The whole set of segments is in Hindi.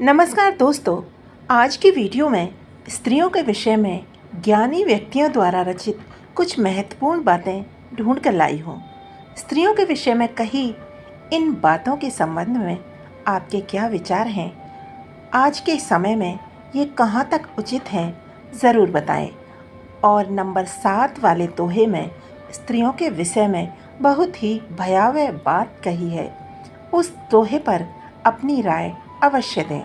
नमस्कार दोस्तों, आज की वीडियो में स्त्रियों के विषय में ज्ञानी व्यक्तियों द्वारा रचित कुछ महत्वपूर्ण बातें ढूंढ कर लाई हूँ। स्त्रियों के विषय में कही इन बातों के संबंध में आपके क्या विचार हैं? आज के समय में ये कहाँ तक उचित हैं, ज़रूर बताएं। और नंबर 7 वाले दोहे में स्त्रियों के विषय में बहुत ही भयावह बात कही है, उस दोहे पर अपनी राय अवश्य दें।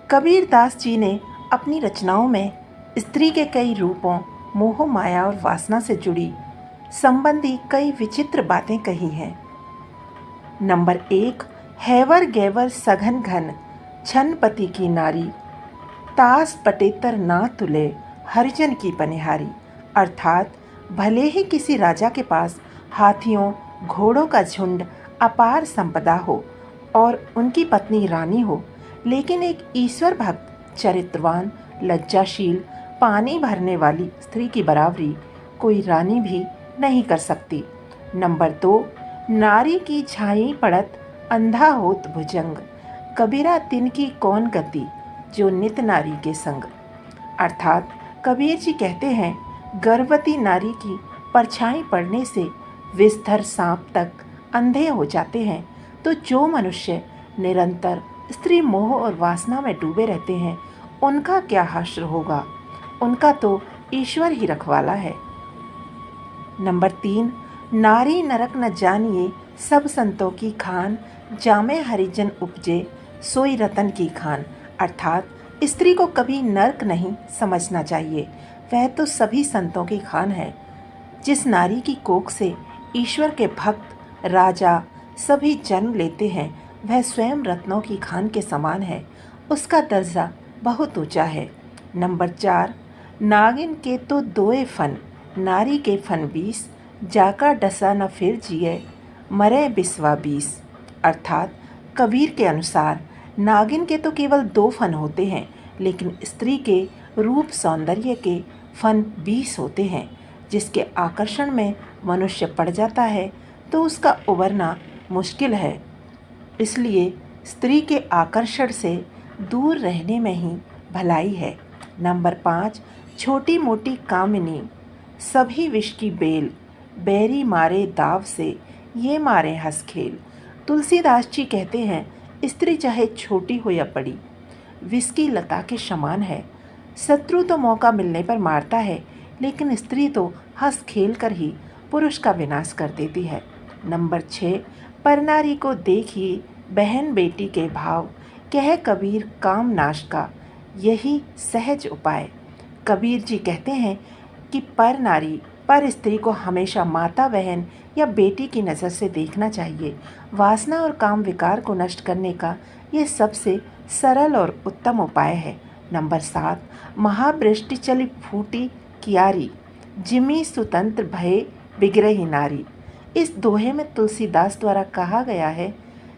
कबीर दास जी ने अपनी रचनाओं में स्त्री के कई रूपों, मोह माया और वासना से जुड़ी संबंधी कई विचित्र बातें कही हैं। नंबर 1, हैवर गैवर सघन घन छनपति की नारी, तास पटेतर ना तुले हरिजन की पनिहारी। अर्थात भले ही किसी राजा के पास हाथियों घोड़ों का झुंड, अपार संपदा हो और उनकी पत्नी रानी हो, लेकिन एक ईश्वर भक्त, चरित्रवान, लज्जाशील, पानी भरने वाली स्त्री की बराबरी कोई रानी भी नहीं कर सकती। नंबर 2, नारी की छाई पड़त अंधा होत भुजंग, कबीरा तिनकी कौन गति जो नित नारी के संग। अर्थात कबीर जी कहते हैं, गर्भवती नारी की परछाई पड़ने से विषधर सांप तक अंधे हो जाते हैं, तो जो मनुष्य निरंतर स्त्री मोह और वासना में डूबे रहते हैं, उनका क्या हश्र होगा। उनका तो ईश्वर ही रखवाला है। नंबर 3, नारी नरक न जानिए सब संतों की खान, जामे हरिजन उपजे सोई रतन की खान। अर्थात स्त्री को कभी नरक नहीं समझना चाहिए, वह तो सभी संतों की खान है। जिस नारी की कोख से ईश्वर के भक्त, राजा सभी जन्म लेते हैं, वह स्वयं रत्नों की खान के समान है, उसका दर्जा बहुत ऊंचा है। नंबर 4, नागिन के तो दोए फन, नारी के फन 20, जाका डसा न फिर जिए मरे बिस्वा 20। अर्थात कबीर के अनुसार नागिन के तो केवल 2 फन होते हैं, लेकिन स्त्री के रूप सौंदर्य के फन 20 होते हैं। जिसके आकर्षण में मनुष्य पड़ जाता है तो उसका उबरना मुश्किल है। इसलिए स्त्री के आकर्षण से दूर रहने में ही भलाई है। नंबर 5, छोटी मोटी कामिनी सभी विष की बेल, बैरी मारे दाव से ये मारे हंस खेल। तुलसीदास जी कहते हैं, स्त्री चाहे छोटी हो या बड़ी, विष की लता के समान है। शत्रु तो मौका मिलने पर मारता है, लेकिन स्त्री तो हंस खेल कर ही पुरुष का विनाश कर देती है। नंबर 6, परनारी को देखिए बहन बेटी के भाव, कह कबीर काम नाश का यही सहज उपाय। कबीर जी कहते हैं कि पर नारी, पर स्त्री को हमेशा माता, बहन या बेटी की नज़र से देखना चाहिए। वासना और काम विकार को नष्ट करने का ये सबसे सरल और उत्तम उपाय है। नंबर 7, महावृष्टि चली फूटी कियारी, जिमी सुतंत्र भये बिगड़ही नारी। इस दोहे में तुलसीदास द्वारा कहा गया है,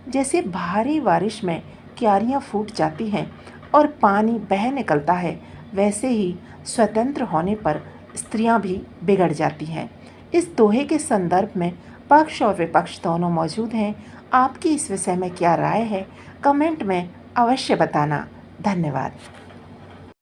जैसे भारी बारिश में क्यारियाँ फूट जाती हैं और पानी बह निकलता है, वैसे ही स्वतंत्र होने पर स्त्रियां भी बिगड़ जाती हैं। इस दोहे के संदर्भ में पक्ष और विपक्ष दोनों मौजूद हैं। आपकी इस विषय में क्या राय है, कमेंट में अवश्य बताना। धन्यवाद।